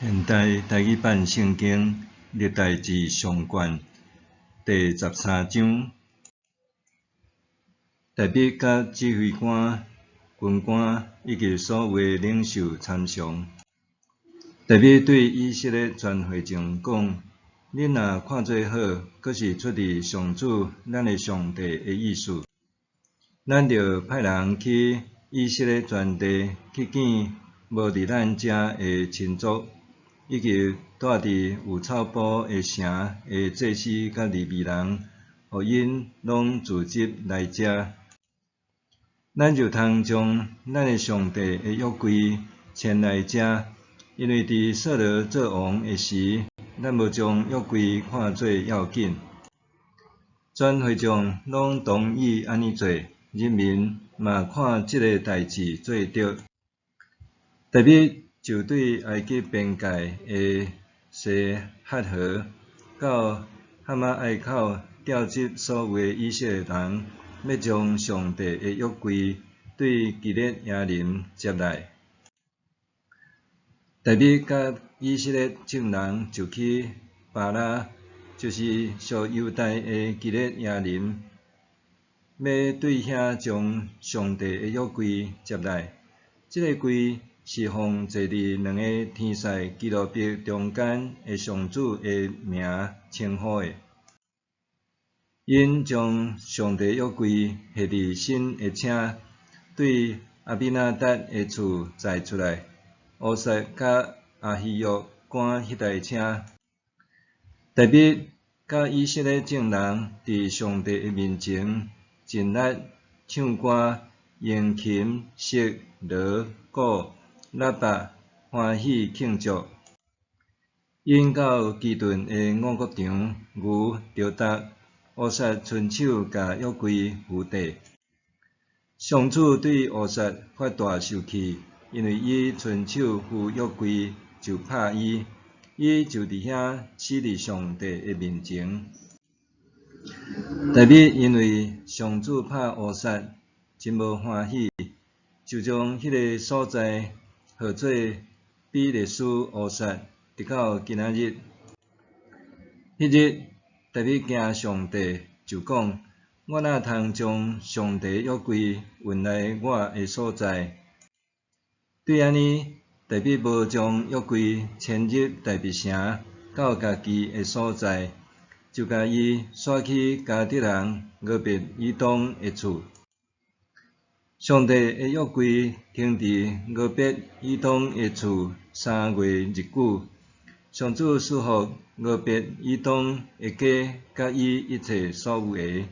现代台语版圣经历代志上卷第13章，大卫甲指挥官、军官以及所有领袖参详。大卫对以色列全会众讲：恁若看做好，阁是出自上主咱的上帝的意思，咱着派人去以色列全地去见无伫咱遮的亲族，以及住伫有草埔的城的祭司甲利未人，互因拢聚集来遮。咱就通将咱的上帝的约柜牵来遮，因为伫扫罗做王的时，咱无将约柜看做要紧。全会众拢同意安尼做，人民嘛看即个代志做对。大卫就对埃及边界的西哈河到哈马隘口调集所有的以色列人，要将上帝的约柜对基列亚林接来。大卫甲以色列众人就去巴拉，就是属犹大的基列亚林，要对遐将上帝的约柜接来。这个柜是奉坐伫两个天使基路伯中间的上主的名称呼的。因将上帝约柜下伫新的车，对阿比纳达的厝载出来。乌撒甲阿希约赶迄台车。大卫甲以色列众人伫上帝的面前尽力唱歌、扬琴、瑟、锣、鼓、喇叭，欢喜庆祝。因到基顿的五穀场，牛着踏，乌撒伸手甲约柜扶地。上主对乌撒发大受气，因为伊伸手扶约柜就拍伊，伊就伫遐死伫上帝的面前。大卫因为上主拍乌撒，真无欢喜，就将迄个所在号做比列斯乌撒，直到今仔日。迄日，大卫惊上帝，就讲：我哪通将上帝约柜运来我的所在？对安尼，大卫无将约柜迁入大卫城，到家己的所在，就甲伊徙去加德人俄别以东的厝。上帝的约柜停伫俄别以东的厝3月日久，上主赐福俄别以东的家，甲伊一切所有的。